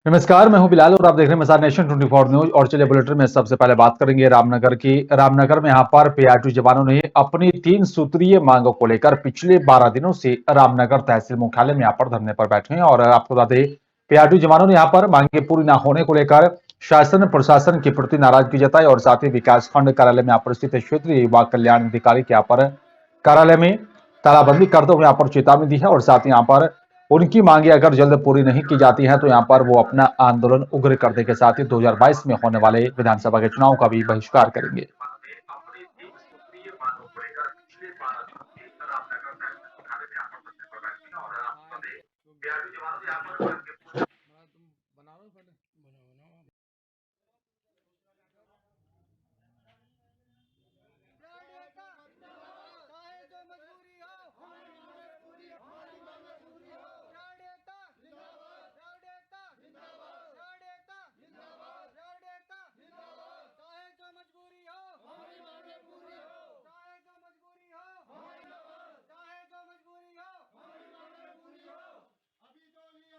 नमस्कार, मैं हूं बिलाल और आप देख रहे हैं मसार नेशन 24 न्यूज। और चलिए बुलेटिन में सबसे पहले बात करेंगे रामनगर की। रामनगर में यहां पर पीआरटी जवानों ने अपनी 3 सूत्रीय मांगों को लेकर पिछले 12 दिनों से रामनगर तहसील मुख्यालय में यहां पर धरने पर बैठे हैं। और आपको बता दें, पीआरटी जवानों ने यहां पर मांगे पूरी न होने को लेकर शासन प्रशासन के प्रति नाराजगी जताई और साथ ही विकास खंड कार्यालय में यहाँ पर स्थित क्षेत्रीय युवा कल्याण अधिकारी के यहाँ पर कार्यालय में तालाबंदी करते हुए यहाँ पर चेतावनी दी है। और साथ ही यहाँ पर उनकी मांगे अगर जल्द पूरी नहीं की जाती हैं तो यहाँ पर वो अपना आंदोलन उग्र करने के साथ ही 2022 में होने वाले विधानसभा के चुनाव का भी बहिष्कार करेंगे।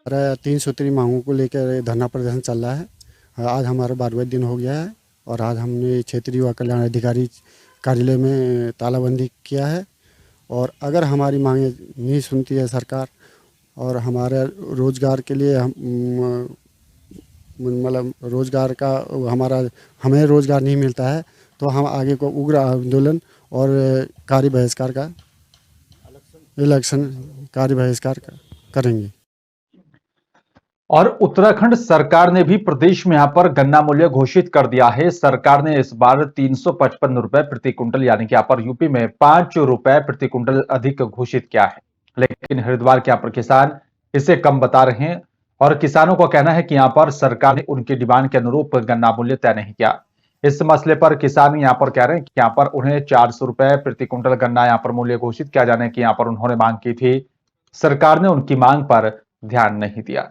हमारा 3 सूत्री मांगों को लेकर धरना प्रदर्शन चल रहा है। आज हमारा 12वां दिन हो गया है और आज हमने क्षेत्रीय युवा कल्याण अधिकारी कार्यालय में तालाबंदी किया है। और अगर हमारी मांगें नहीं सुनती है सरकार और हमारे रोज़गार के लिए मतलब रोज़गार का हमें रोज़गार नहीं मिलता है तो हम आगे को उग्र आंदोलन और कार्य बहिष्कार का इलेक्शन कार्य बहिष्कार करेंगे। और उत्तराखंड सरकार ने भी प्रदेश में यहाँ पर गन्ना मूल्य घोषित कर दिया है। सरकार ने इस बार 355 रुपए प्रति क्विंटल यानी कि यहाँ पर यूपी में 5 रुपए प्रति क्विंटल अधिक घोषित किया है, लेकिन हरिद्वार के यहाँ पर किसान इसे कम बता रहे हैं। और किसानों का कहना है कि यहाँ पर सरकार ने उनकी डिमांड के अनुरूप गन्ना मूल्य तय नहीं किया। इस मसले पर किसान यहाँ पर कह रहे हैं कि यहाँ पर उन्हें 400 रुपए प्रति क्विंटल गन्ना यहाँ पर मूल्य घोषित किया जाने की यहाँ पर उन्होंने मांग की थी। सरकार ने उनकी मांग पर ध्यान नहीं दिया।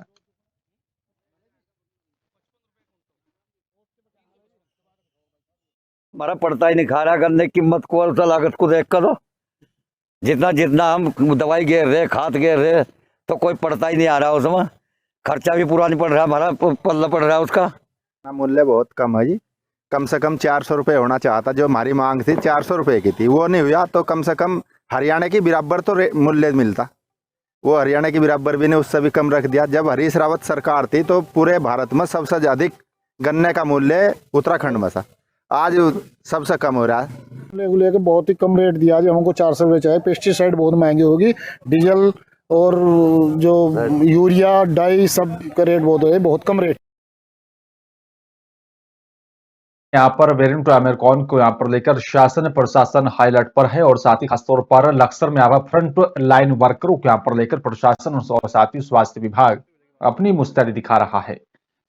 हमारा पड़ता ही नहीं, खा रहा करने की कीमत को और लागत को देख कर जितना जितना हम दवाई घेर रहे खाद घेर रहे तो कोई पड़ता ही नहीं आ रहा उसमें। खर्चा भी पूरा नहीं पड़ रहा, हमारा पल्ला पड़ रहा है उसका। मूल्य बहुत कम है जी, कम से कम 400 रुपये होना चाहता। जो हमारी मांग थी 400 रुपये की थी, वो नहीं हुआ तो कम से कम हरियाणा की बराबर तो मूल्य मिलता। वो हरियाणा की बराबर भी नहीं, उससे भी कम रख दिया। जब हरीश रावत सरकार थी तो पूरे भारत में सबसे अधिक गन्ने का मूल्य उत्तराखंड में था, आज सबसे कम हो रहा है। लेके बहुत ही कम रेट दिया। आज हमको 400 रुपये चाहिए। पेस्टिसाइड बहुत महंगी होगी, डीजल और जो यूरिया डाई सब का रेट बहुत है, बहुत कम रेट। यहाँ पर वेरिएंट ओमिक्रॉन को यहाँ पर लेकर शासन प्रशासन हाई अलर्ट पर है। और साथ ही खासतौर पर लक्सर में यहाँ फ्रंट लाइन वर्करों को यहाँ पर लेकर प्रशासन और साथ ही स्वास्थ्य विभाग अपनी मुस्तैदी दिखा रहा है।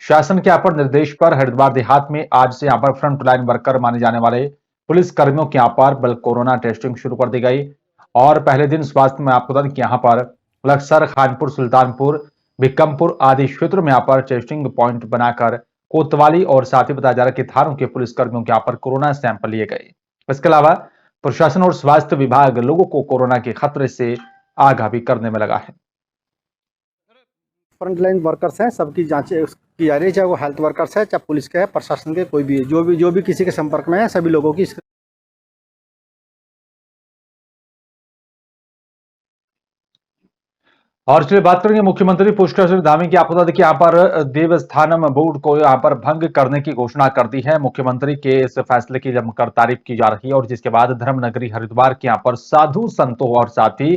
शासन के यहाँ पर निर्देश पर हरिद्वार देहात में आज से यहाँ पर फ्रंट लाइन वर्कर माने जाने वाले पुलिस कर्मियों के यहाँ पर बल्क कोरोना टेस्टिंग शुरू कर दी गई। और पहले दिन स्वास्थ्य में आपको बता दें कि यहाँ पर लक्सर, खानपुर, सुल्तानपुर, भिक्कमपुर आदि क्षेत्रों में यहाँ पर टेस्टिंग पॉइंट बनाकर कोतवाली और साथ ही बताया जा रहा है कि थानों के पुलिस कर्मियों के यहाँ पर कोरोना सैंपल लिए गए। इसके अलावा प्रशासन और स्वास्थ्य विभाग लोगों को कोरोना के खतरे से आगाह भी करने में लगा है। फ्रंट लाइन वर्कर्स हैं, सबकी जांच की जा रही है, चाहे वो हेल्थ वर्कर्स है, चाहे पुलिस के है, प्रशासन के कोई भी है, जो भी किसी के संपर्क में है, सभी लोगों की। और चलिए बात करेंगे मुख्यमंत्री पुष्कर सिंह धामी की। आपको बता दें कि यहाँ पर देवस्थानम बोर्ड को यहाँ पर भंग करने की घोषणा कर दी है। मुख्यमंत्री के इस फैसले की जमकर तारीफ की जा रही है और जिसके बाद धर्मनगरी हरिद्वार के यहाँ पर साधु संतों और साथ ही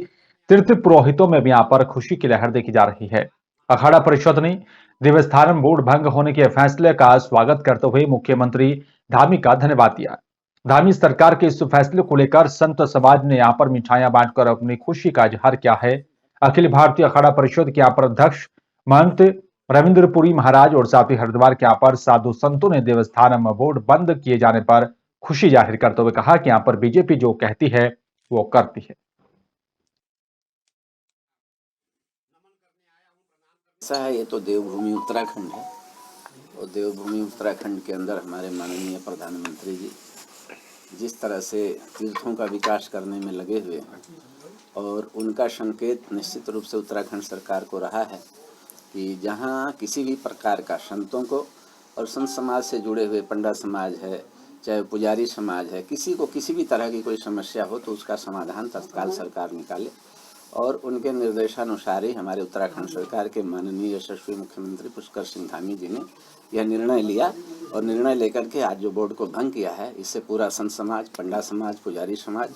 तीर्थ पुरोहितों में भी यहाँ पर खुशी की लहर देखी जा रही है। अखाड़ा परिषद ने देवस्थानम बोर्ड भंग होने के फैसले का स्वागत करते हुए मुख्यमंत्री धामी का धन्यवाद दिया। धामी सरकार के इस फैसले को लेकर संत समाज ने यहाँ पर मिठाइयां बांटकर अपनी खुशी का इजहार किया है। अखिल भारतीय अखाड़ा परिषद के यहाँ पर अध्यक्ष महंत रविंद्रपुरी महाराज और साथ ही हरिद्वार के यहाँ पर साधु संतों ने देवस्थानम बोर्ड बंद किए जाने पर खुशी जाहिर करते हुए कहा कि यहाँ पर बीजेपी जो कहती है वो करती है। ऐसा है, ये तो देवभूमि उत्तराखंड है और देवभूमि उत्तराखंड के अंदर हमारे माननीय प्रधानमंत्री जी जिस तरह से तीर्थों का विकास करने में लगे हुए हैं और उनका संकेत निश्चित रूप से उत्तराखंड सरकार को रहा है कि जहाँ किसी भी प्रकार का संतों को और संत समाज से जुड़े हुए पंडा समाज है, चाहे पुजारी समाज है, किसी को किसी भी तरह की कोई समस्या हो तो उसका समाधान तत्काल सरकार निकाले। और उनके निर्देशानुसार ही हमारे उत्तराखंड सरकार के माननीय यशस्वी मुख्यमंत्री पुष्कर सिंह धामी जी ने यह निर्णय लिया और निर्णय लेकर के आज जो बोर्ड को भंग किया है, इससे पूरा संत समाज, पंडा समाज, पुजारी समाज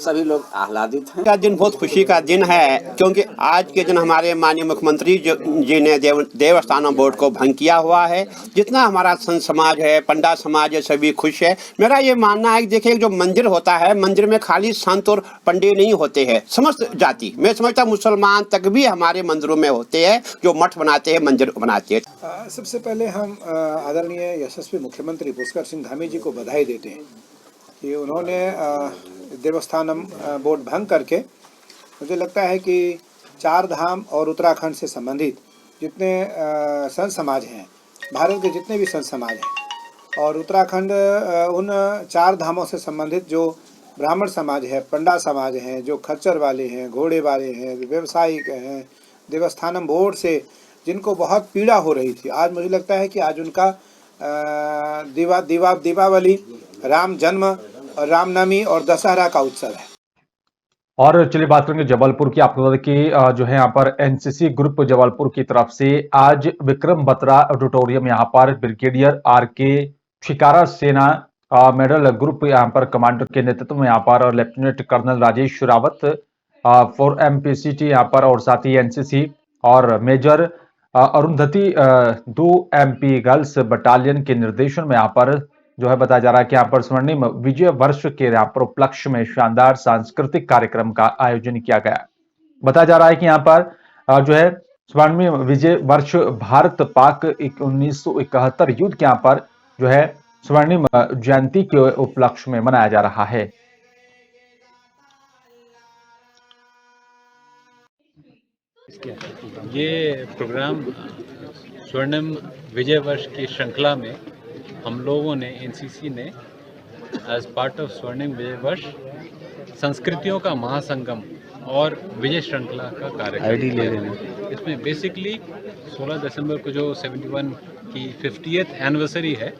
सभी लोग आह्लादित हैं। का दिन बहुत खुशी का दिन है, क्योंकि आज के दिन हमारे माननीय मुख्यमंत्री जी ने देवस्थानम बोर्ड को भंग किया हुआ है। जितना हमारा संत समाज है, पंडा समाज है, सभी खुश है। मेरा ये मानना है कि देखिए, जो मंदिर होता है, मंदिर में खाली संत और पंडित नहीं होते हैं, समस्त जाति, मैं समझता मुसलमान तक भी हमारे मंदिरों में होते हैं, जो मठ बनाते हैं, मंदिर बनाते हैं। सबसे पहले हम आदरणीय यशस्वी मुख्यमंत्री पुष्कर सिंह धामी जी को बधाई देते हैं कि उन्होंने देवस्थानम बोर्ड भंग करके, मुझे लगता है कि चार धाम और उत्तराखंड से संबंधित जितने संत समाज हैं, भारत के जितने भी संत समाज हैं, और उत्तराखंड उन चार धामों से संबंधित जो ब्राह्मण समाज है, पंडा समाज हैं, जो खच्चर वाले हैं, घोड़े वाले हैं, व्यवसायिक हैं, देवस्थानम बोर्ड से जिनको बहुत पीड़ा हो रही थी, आज मुझे लगता है कि आज उनका दीपावली, राम जन्म और रामनवमी और दशहरा का उत्सव है। और चलिए बात करेंगे जबलपुर की। आपको बता दें कि जो है यहाँ पर एनसीसी ग्रुप जबलपुर की तरफ से आज विक्रम बत्रा ऑडिटोरियम यहाँ पर ब्रिगेडियर आरके शिकारा सेना मेडल ग्रुप यहाँ पर कमांडर के नेतृत्व में यहाँ पर lieutenant colonel Rajesh Rawat 4 MPCT यहाँ पर और साथ ही एनसीसी और major Arundhati 2 MP girls battalion के निर्देशन में यहाँ पर जो है बताया जा रहा है कि यहाँ पर स्वर्णिम विजय वर्ष के यहाँ पर उपलक्ष्य में शानदार सांस्कृतिक कार्यक्रम का आयोजन किया गया। बताया जा रहा है कि यहाँ पर जो है स्वर्णिम विजय वर्ष भारत पाक 1971 युद्ध के यहाँ पर जो है स्वर्णिम जयंती के उपलक्ष्य में मनाया जा रहा है। ये प्रोग्राम स्वर्णिम विजय वर्ष की श्रृंखला में हम लोगों ने, एनसीसी ने, एज पार्ट ऑफ स्वर्णिम विजय वर्ष संस्कृतियों का महासंगम और विजय श्रृंखला का कार्यक्रम किया। इसमें बेसिकली 16 दिसंबर को जो 71 की 50th एनिवर्सरी है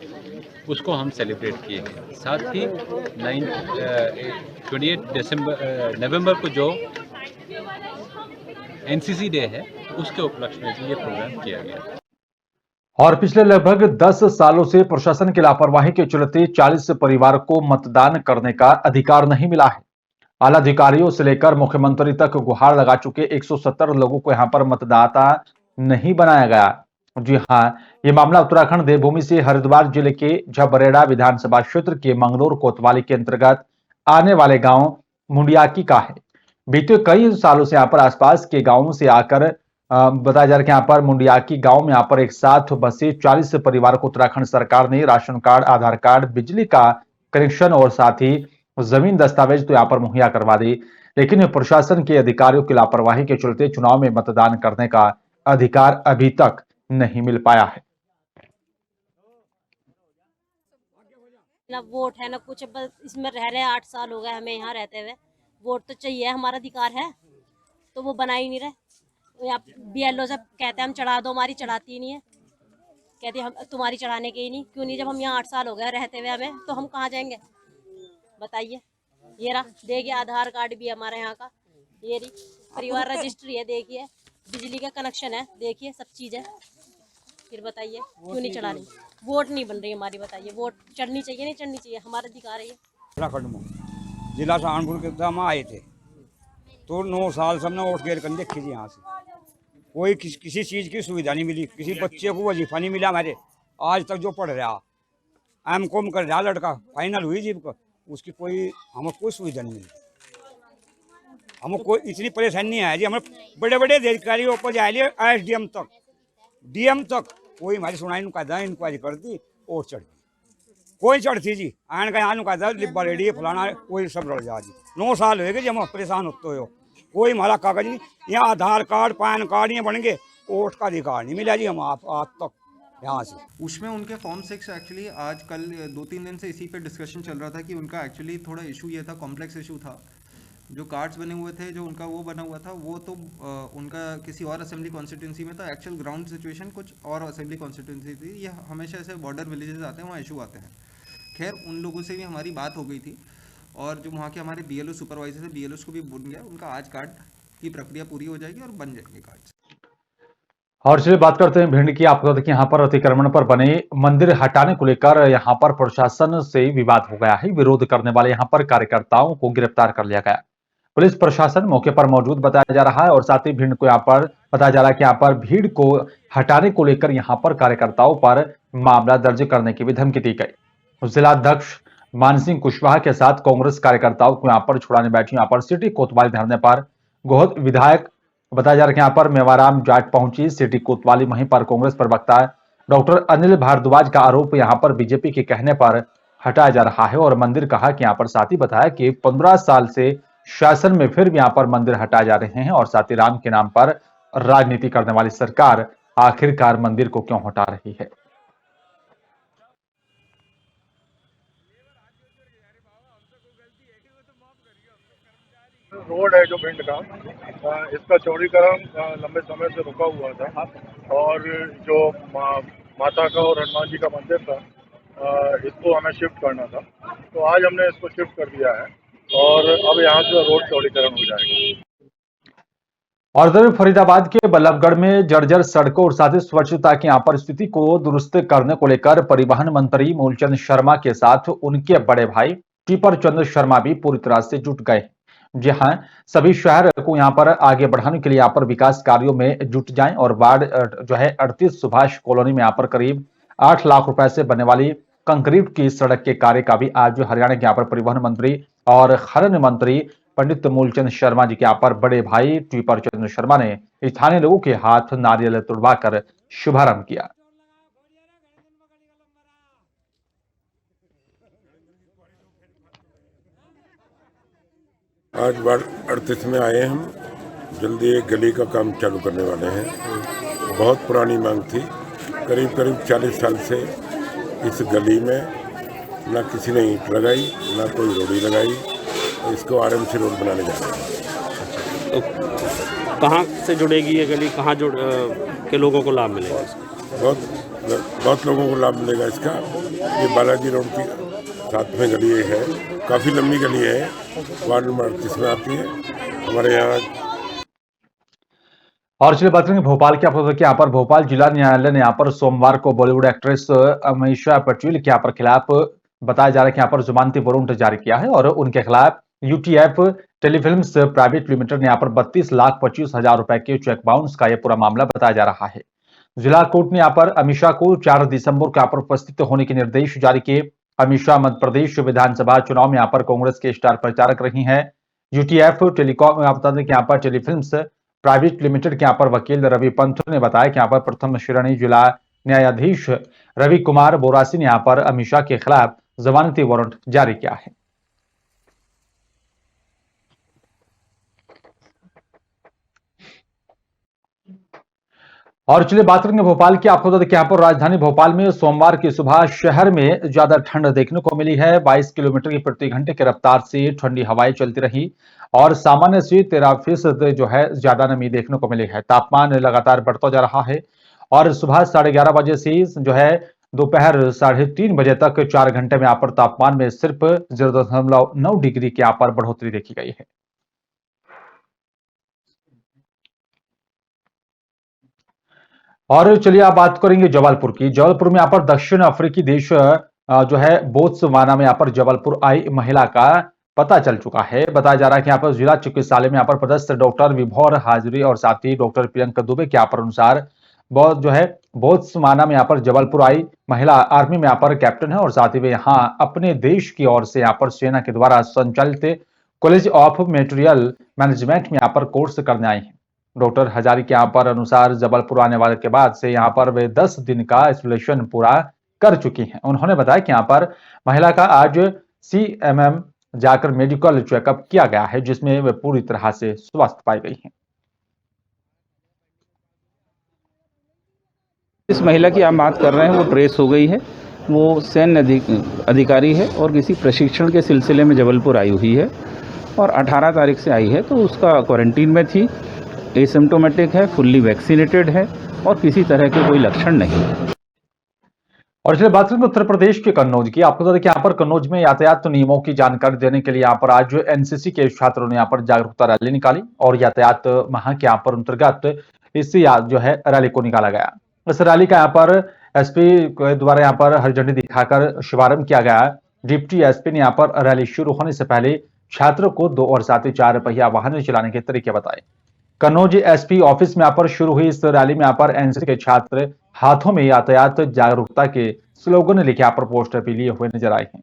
उसको हम सेलिब्रेट किए हैं। साथ ही 28 नवंबर को जो एनसीसी डे है उसके उपलक्ष्य में भी ये प्रोग्राम किया गया। और पिछले लगभग 10 सालों से प्रशासन की लापरवाही के चलते 40 परिवार को मतदान करने का अधिकार नहीं मिला है। आला अधिकारियों से लेकर मुख्यमंत्री तक गुहार लगा चुके 170 लोगों को यहां पर मतदाता नहीं बनाया गया। जी हां, ये मामला उत्तराखंड देवभूमि से हरिद्वार जिले के झबरेड़ा विधानसभा क्षेत्र के मंगलोर कोतवाली के अंतर्गत आने वाले गांव मुंडियाकी का है। बीते कई सालों से यहाँ पर आसपास के गांवों से आकर बताया जा रहा है कि यहाँ पर मुंडियाकी गांव में यहाँ पर एक साथ बसे 40 परिवार को उत्तराखंड सरकार ने राशन कार्ड, आधार कार्ड, बिजली का कनेक्शन और साथ ही जमीन दस्तावेज तो यहाँ पर मुहैया करवा दी, लेकिन प्रशासन के अधिकारियों की लापरवाही के चलते चुनाव में मतदान करने का अधिकार अभी तक नहीं मिल पाया है। ना वोट है ना कुछ, बस इसमें रह रहे 8 साल हो गए हमें यहाँ रहते हुए। वोट तो चाहिए, हमारा अधिकार है, तो वो बना ही नहीं रहे। यहाँ BLO से कहते हैं हम चढ़ा दो, हमारी चढ़ाती ही नहीं है। कहते हम तुम्हारी चढ़ाने के ही नहीं, क्यों नहीं? जब हम यहाँ 8 साल हो गए रहते हुए हमें, तो हम कहाँ जाएंगे बताइए। ये रहा, देखिए आधार कार्ड भी हमारे यहाँ का, ये रही परिवार रजिस्ट्री है, देखिए बिजली का कनेक्शन है, देखिए सब चीज़ है। फिर बताइए क्यों नहीं चढ़ानी? वोट नहीं बन रही हमारी, बताइए वोट चढ़नी चाहिए नहीं चढ़नी चाहिए? हमारा अधिकार है ये। उत्तराखंड में जिला सहारनपुर के हम आए थे तो 9 साल से हमने वोट गिर कर देखी थी। यहाँ से कोई किसी चीज़ की सुविधा नहीं मिली, किसी बच्चे को वजीफा नहीं मिला। हमारे आज तक जो पढ़ रहा M.Com कर रहा लड़का, फाइनल हुई जीप का, उसकी हमें कोई सुविधा नहीं मिली। हमें कोई इतनी परेशानी है जी। हमें बड़े बड़े अधिकारियों ऊपर जा लिए, SDM तक, DM तक, कोई हमारी सुनाई इंक्वायरी करती और चढ़ती, कोई चढ़ती जी। आन का यहाँ कहता लिब्बा रेडी फलाना, कोई सब लड़ जा जी। 9 साल हो गए जी हम परेशान होते हो, कोई हमारा कागज नहीं। यहाँ आधार कार्ड, पैन कार्ड ये बन गए, वोट का अधिकार नहीं मिला जी हम आज तक यहाँ से। उसमें उनके फॉर्म 6 एक्चुअली आज कल 2-3 दिन से इसी पे डिस्कशन चल रहा था कि उनका एक्चुअली थोड़ा इशू ये था, कॉम्प्लेक्स इशू था जो कार्ड्स बने हुए थे, जो उनका वो बना हुआ था, वो तो उनका किसी और असेंबली कॉन्स्टिट्यूंसी में था। एक्चुअल ग्राउंड सिचुएशन कुछ और असेंबली कॉन्स्टिट्यूंसी थी। ये हमेशा ऐसे बॉर्डर विलेजेस आते हैं, वहाँ इशू आते हैं। खैर, उन लोगों से भी हमारी बात हो गई थी और जो वहाँ के हमारे BLO सुपरवाइजर है, BLOs को भी बन गया, उनका आज कार्ड की प्रक्रिया पूरी हो जाएगी और बन जाएंगे कार्ड्स। और चलिए बात करते हैं भिंड की। आपको बता दें कि यहाँ पर अतिक्रमण पर बने मंदिर हटाने को लेकर यहाँ पर प्रशासन से विवाद हो गया है। विरोध करने वाले यहाँ पर कार्यकर्ताओं को गिरफ्तार कर लिया गया। पुलिस प्रशासन मौके पर मौजूद बताया जा रहा है और साथ ही भिंड को यहाँ पर बताया जा रहा है कि यहाँ पर भीड़ को हटाने को लेकर यहाँ पर कार्यकर्ताओं पर मामला दर्ज करने की भी धमकी दी गई। जिलाध्यक्ष मान सिंह कुशवाहा के साथ कांग्रेस कार्यकर्ताओं को यहाँ पर छुड़ाने बैठी यहाँ पर सिटी कोतवाली धरने पर गोहद विधायक बताया जा रहा है कि यहाँ पर मेवाराम जाट पहुंची सिटी कोतवाली। वहीं पर कांग्रेस प्रवक्ता डॉक्टर अनिल भारद्वाज का आरोप यहाँ पर बीजेपी के कहने पर हटाया जा रहा है और मंदिर कहा कि यहाँ पर साथ ही बताया कि 15 साल से शासन में फिर भी यहाँ पर मंदिर हटाए जा रहे हैं और साथ ही राम के नाम पर राजनीति करने वाली सरकार आखिरकार मंदिर को क्यों हटा रही है। रोड है जो भिंड का, इसका चौड़ीकरण लंबे समय से रुका हुआ था और जो माता का और हनुमान जी का मंदिर था, इसको हमें शिफ्ट करना था। तो आज हमने इसको शिफ्ट कर दिया है और अब यहाँ से रोड चौड़ीकरण हो जाएगा। और इधर फरीदाबाद के बल्लभगढ़ में जर्जर सड़कों और साथ ही स्वच्छता की यहाँ पर स्थिति को दुरुस्त करने को लेकर परिवहन मंत्री मूलचंद शर्मा के साथ उनके बड़े भाई टीपर चंद शर्मा भी पूरी तरह से जुट गए। जी हां, सभी शहर को यहाँ पर आगे बढ़ाने के लिए यहाँ पर विकास कार्यों में जुट जाएं और वार्ड जो है 38 सुभाष कॉलोनी में यहाँ पर करीब 8 लाख रुपए से बनने वाली कंक्रीट की सड़क के कार्य का भी आज हरियाणा के यहाँ पर परिवहन मंत्री और खनन मंत्री पंडित मूलचंद शर्मा जी के यहाँ पर बड़े भाई टीपर चंद शर्मा ने स्थानीय लोगों के हाथ नारियल तुड़वाकर शुभारंभ किया। आज वार्ड 38 में आए हम, जल्दी एक गली का काम चालू करने वाले हैं। बहुत पुरानी मांग थी, करीब 40 साल से इस गली में ना किसी ने ईंट लगाई ना कोई रोड़ी लगाई। इसको RMC रोड बनाने जा रहे हैं। तो कहाँ से जुड़ेगी ये गली, कहाँ के लोगों को लाभ मिलेगा इसका? बहुत लोगों को लाभ मिलेगा इसका। ये बालाजी रोड की साथ में गली है, काफ़ी लंबी गली है, वार्ड नंबर 38 में आती है हमारे यहाँ। और चलिए बात करेंगे भोपाल के। आपको यहाँ पर भोपाल जिला न्यायालय ने यहाँ पर सोमवार को बॉलीवुड एक्ट्रेस अमीषा पटेल के यहाँ पर खिलाफ बताया जा रहा है कि यहाँ पर जमानती वारंट जारी किया है और उनके खिलाफ UTF टेलीफिल्म्स प्राइवेट लिमिटेड ने यहाँ पर 32,25,000 रुपए के चेक बाउंस का यह पूरा मामला बताया जा रहा है। जिला कोर्ट ने यहाँ पर अमीषा को 4 दिसंबर को यहाँ पर उपस्थित होने के निर्देश जारी किए। अमीषा मध्य प्रदेश विधानसभा चुनाव में यहाँ पर कांग्रेस के स्टार प्रचारक रही हैं। UTF टेलीकॉम आप बता दें कि यहाँ पर टेलीफिल्म्स प्राइवेट लिमिटेड के यहाँ पर वकील रवि पंथ ने बताया कि यहाँ पर प्रथम श्रेणी जिला न्यायाधीश रवि कुमार बोरासी ने यहाँ पर अमीषा के खिलाफ जमानती वारंट जारी किया है। और चलिए बात करेंगे भोपाल की। आपको बता दें कि यहाँ पर राजधानी भोपाल में सोमवार की सुबह शहर में ज्यादा ठंड देखने को मिली है। 22 किलोमीटर की प्रति घंटे की रफ्तार से ठंडी हवाएं चलती रही और सामान्य से 13% जो है ज्यादा नमी देखने को मिली है। तापमान लगातार बढ़ता जा रहा है और सुबह 11:30 बजे से जो है दोपहर 3:30 बजे तक 4 घंटे में यहाँ पर तापमान में सिर्फ 0.9 डिग्री की यहाँ पर बढ़ोतरी देखी गई है। और चलिए आप बात करेंगे जबलपुर की। जबलपुर में यहाँ पर दक्षिण अफ्रीकी देश जो है बोत्सवाना में यहाँ पर जबलपुर आई महिला का पता चल चुका है। बताया जा रहा है कि यहाँ पर जिला चिकित्सालय में यहाँ पर पदस्थ डॉक्टर विभोर हाजरी और साथ ही डॉक्टर प्रियंका दुबे के यहाँ पर अनुसार जो है बोत्सवाना में यहाँ पर जबलपुर आई महिला आर्मी में यहाँ पर कैप्टन है और साथ ही वे यहाँ अपने देश की ओर से यहाँ पर सेना के द्वारा संचालित कॉलेज ऑफ मटेरियल मैनेजमेंट में यहाँ पर कोर्स करने आई है। डॉक्टर हजारी के यहाँ पर अनुसार जबलपुर आने वाले के बाद से यहाँ पर वे 10 दिन का आइसोलेशन पूरा कर चुकी हैं। उन्होंने बताया कि यहाँ पर महिला का आज CMM जाकर मेडिकल चेकअप किया गया है जिसमें वे पूरी तरह से स्वस्थ पाई गई हैं। इस महिला की हम बात कर रहे हैं वो ट्रेस हो गई है। वो सैन्य अधिकारी है और किसी प्रशिक्षण के सिलसिले में जबलपुर आई हुई है और 18 तारीख से आई है, तो उसका क्वारंटीन में थी, एसिम्प्टोमेटिक है, फुल्ली वैक्सीनेटेड है और किसी तरह के कोई लक्षण नहीं है। और चलिए बात करें उत्तर प्रदेश के कन्नौज की। आपको बता दें कि यहाँ पर कन्नौज में यातायात नियमों की जानकारी देने के लिए यहाँ पर आज एनसीसी के छात्रों ने यहाँ पर जागरूकता रैली निकाली और यातायात माह के यहाँ पर अंतर्गत इस जो है रैली को निकाला गया। इस रैली का यहाँ पर एसपी के द्वारा यहाँ पर हरी झंडी दिखाकर शुभारंभ किया गया। डिप्टी एसपी ने यहाँ पर रैली शुरू होने से पहले छात्रों को 2 और साथ ही 4 पहिया वाहन चलाने के तरीके बताए। कन्नौज एसपी ऑफिस में यहाँ पर शुरू हुई इस रैली में यहाँ पर एनसीसी के छात्र हाथों में यातायात जागरूकता के स्लोगन लिखे यहाँ पर पोस्टर भी लिए हुए नजर आए हैं।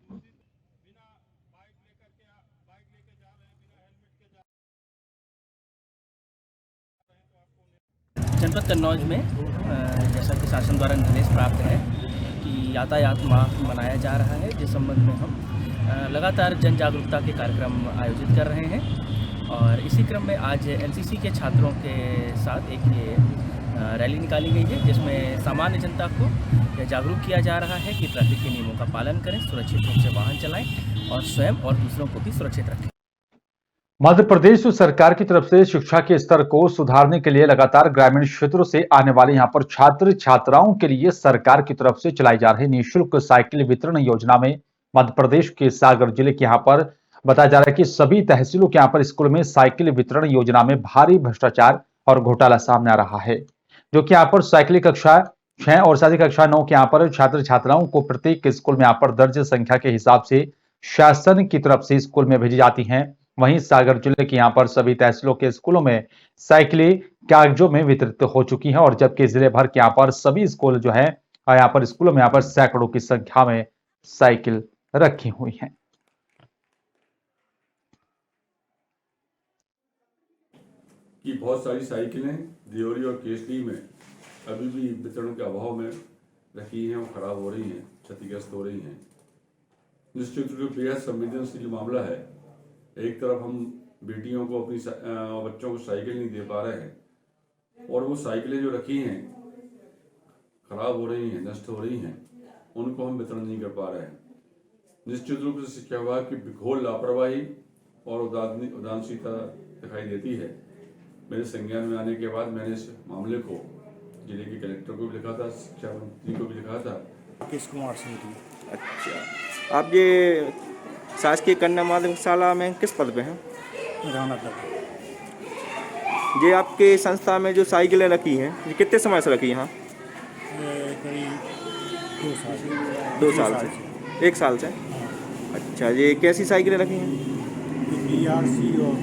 जनपद कन्नौज में जैसा कि शासन द्वारा निर्देश प्राप्त है कि यातायात माह मनाया जा रहा है, जिस संबंध में हम लगातार जन जागरूकता के कार्यक्रम आयोजित कर रहे हैं। और इसी क्रम में आज एनसीसी के छात्रों के साथ एक ये रैली निकाली गई है, जिसमें सामान्य जनता को यह जागरूक किया जा रहा है कि ट्रैफिक के नियमों का पालन करें, सुरक्षित रूप से वाहन चलाएं और स्वयं और दूसरों को भी सुरक्षित रखें। मध्य प्रदेश सरकार की तरफ से शिक्षा के स्तर को सुधारने के लिए लगातार ग्रामीण क्षेत्रों से आने वाले यहाँ पर छात्र छात्राओं के लिए सरकार की तरफ से चलाई जा रही निःशुल्क साइकिल वितरण योजना में मध्य प्रदेश के सागर जिले के यहाँ पर बताया जा रहा है कि सभी तहसीलों के यहाँ पर स्कूल में साइकिल वितरण योजना में भारी भ्रष्टाचार और घोटाला सामने आ रहा है, जो कि यहाँ पर साइकिल कक्षा 6 और साथ ही कक्षा 9 के यहाँ पर छात्र छात्राओं को प्रत्येक स्कूल में यहाँ पर दर्ज संख्या के हिसाब से शासन की तरफ से स्कूल में भेजी जाती हैं। वहीं सागर जिले के यहाँ पर सभी तहसीलों के स्कूलों में साइकिलें कागजों में वितरित हो चुकी हैं और जबकि जिले भर के यहाँ पर सभी स्कूल जो है यहाँ पर स्कूलों में यहाँ पर सैकड़ों की संख्या में साइकिल रखी हुई है। कि बहुत सारी साइकिलें दियोरी और केसरी में अभी भी वितरण के अभाव में रखी हैं और खराब हो रही हैं, क्षतिग्रस्त हो रही हैं। निश्चित रूप से बेहद संवेदनशील मामला है। एक तरफ हम बेटियों को अपनी बच्चों को साइकिल नहीं दे पा रहे हैं और वो साइकिलें जो रखी हैं खराब हो रही हैं, नष्ट हो रही हैं, उनको हम वितरण नहीं कर पा रहे हैं। निश्चित रूप से शिक्षा विभाग की घोर लापरवाही और उदासीनता दिखाई देती है। मेरे संज्ञान में आने के बाद मैंने इस मामले को जिले के कलेक्टर को भी लिखा था, शिक्षा मंत्री को भी लिखा था। किस कुमार सिंह जी। अच्छा, आप ये शासकीय कन्या माध्यमिक शाला में किस पद पे हैं? ये आपके संस्था में जो साइकिलें रखी हैं, ये कितने समय से रखी हैं? करीब 2 साल से। 1 साल से। अच्छा, ये कैसी साइकिलें रखी हैं? DRC और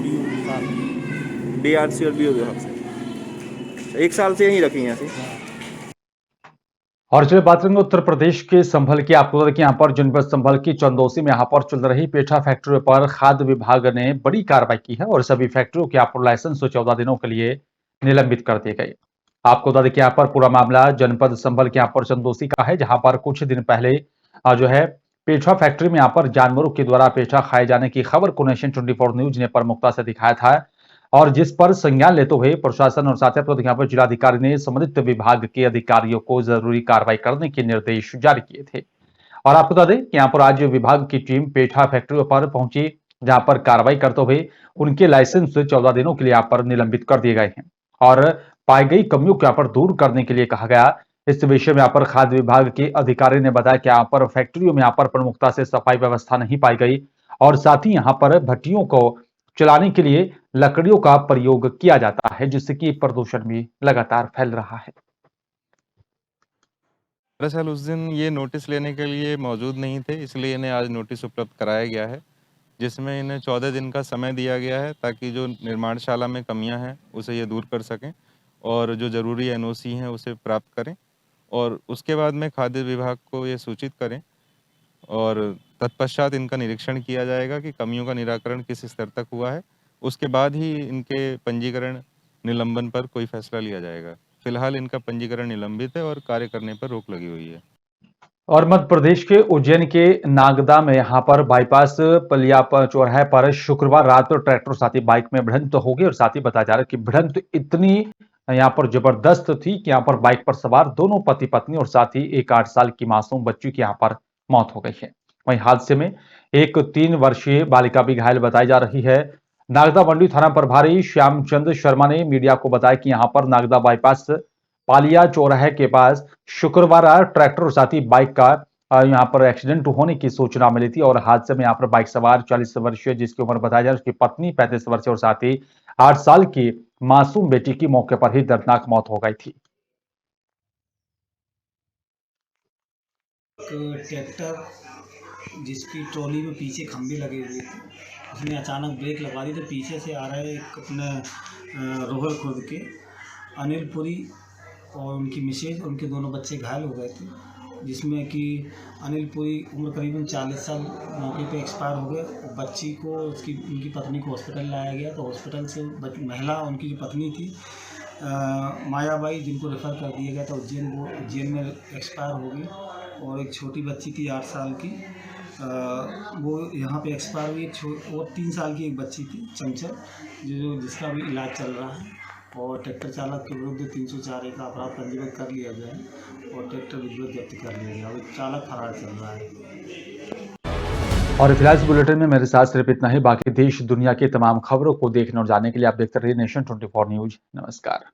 BO विभाग से। 1 साल से यहीं रखी हैं ऐसे। और चलिए बात करेंगे उत्तर प्रदेश के संभल की। आपको बता दें कि यहाँ पर जनपद संभल की चंदौसी में यहाँ पर चल रही पेठा फैक्ट्री पर खाद्य विभाग ने बड़ी कार्रवाई की है और सभी फैक्ट्रियों के यहाँ पर लाइसेंस 14 दिनों के लिए निलंबित कर दिए गए। आपको बता दें कि यहाँ पर पूरा मामला जनपद संभल के यहाँ पर चंदौसी का है, जहां पर कुछ दिन पहले जो है पेठा फैक्ट्री में यहाँ पर जानवरों के द्वारा पेठा खाए जाने की खबर को नेशन 24 न्यूज ने प्रमुखता से दिखाया था और जिस पर संज्ञान लेते हुए प्रशासन और साथ ही यहाँ पर जिलाधिकारी ने संबंधित विभाग के अधिकारियों को जरूरी कार्रवाई करने के निर्देश जारी किए थे। और आपको बता दें कि यहाँ पर आज विभाग की टीम पेठा फैक्ट्री पर पहुंची, जहां पर कार्रवाई करते हुए उनके लाइसेंस 14 दिनों के लिए यहाँ पर निलंबित कर दिए गए हैं और पाई गई कमियों को यहाँ पर दूर करने के लिए कहा गया। इस विषय में यहाँ पर खाद्य विभाग के अधिकारी ने बताया कि यहाँ पर फैक्ट्रियों में यहाँ पर प्रमुखता से सफाई व्यवस्था नहीं पाई गई और साथ ही यहाँ पर भट्टियों को चलाने के लिए लकड़ियों का प्रयोग किया जाता है, जिससे कि प्रदूषण भी लगातार फैल रहा है। दरअसल उस दिन ये नोटिस लेने के लिए मौजूद नहीं थे, इसलिए इन्हें आज नोटिस उपलब्ध कराया गया है, जिसमें इन्हें 14 दिन का समय दिया गया है ताकि जो निर्माणशाला में कमियां हैं उसे ये दूर कर सकें और जो ज़रूरी NOC हैं उसे प्राप्त करें और उसके बाद में खाद्य विभाग को ये सूचित करें और तत्पश्चात इनका निरीक्षण किया जाएगा कि कमियों का निराकरण किस स्तर तक हुआ है। उसके बाद ही इनके पंजीकरण निलंबन पर कोई फैसला लिया जाएगा। फिलहाल इनका पंजीकरण निलंबित है और कार्य करने पर रोक लगी हुई है। और मध्य प्रदेश के उज्जैन के नागदा में यहाँ पर बाईपास पलिया चौराहे पर शुक्रवार रात ट्रैक्टर साथी बाइक में भिड़ंत हो गई और साथ ही बताया जा रहा है कि भिड़ंत इतनी यहाँ पर जबरदस्त थी कि यहाँ पर बाइक पर सवार दोनों पति पत्नी और साथ ही एक 8 साल की मासूम बच्ची की यहाँ पर मौत हो गई है। वहीं हादसे में एक 3 वर्षीय बालिका भी घायल बताई जा रही है। नागदा मंडी थाना प्रभारी श्यामचंद शर्मा ने मीडिया को बताया कि यहां पर नागदा बाईपास पालिया चौराहे के पास शुक्रवार ट्रैक्टर और साथी बाइक का यहां पर एक्सीडेंट होने की सूचना मिली थी और हादसे में यहां पर बाइक सवार 40 वर्षीय जिसकी उम्र बताया जाए उसकी पत्नी 35 वर्षीय और साथ ही 8 साल की मासूम बेटी की मौके पर ही दर्दनाक मौत हो गई थी। ट्रैक्टर जिसकी ट्रॉली में पीछे खंभे लगे हुए थे, उसने अचानक ब्रेक लगा दी तो पीछे से आ रहे एक अपने रोहल खुर्द के अनिलपुरी और उनकी मिसेज, उनके दोनों बच्चे घायल हो गए थे, जिसमें कि अनिलपुरी उम्र करीबन 40 साल मौके पे एक्सपायर हो गए। बच्ची को उनकी पत्नी को हॉस्पिटल लाया गया तो हॉस्पिटल से महिला उनकी जो पत्नी थी मायाबाई, जिनको रेफ़र कर दिया गया था उज्जैन में एक्सपायर हो गई। और एक छोटी बच्ची थी 8 साल की, वो यहाँ पे एक्सपायर हुई। और 3 साल की एक बच्ची थी चंचल, जिसका भी इलाज चल रहा है। और ट्रैक्टर चालक के विरुद्ध 304 का अपराध पंजीबद्ध कर लिया गया है और ट्रैक्टर विधिवत जब्त कर लिया गया। अभी चालक फरार चल रहा है। और फिलहाल इस बुलेटिन में मेरे साथ सिर्फ इतना ही। बाकी देश दुनिया की तमाम खबरों को देखने और जानने के लिए आप देखते रहिए नेशन 24 न्यूज। नमस्कार।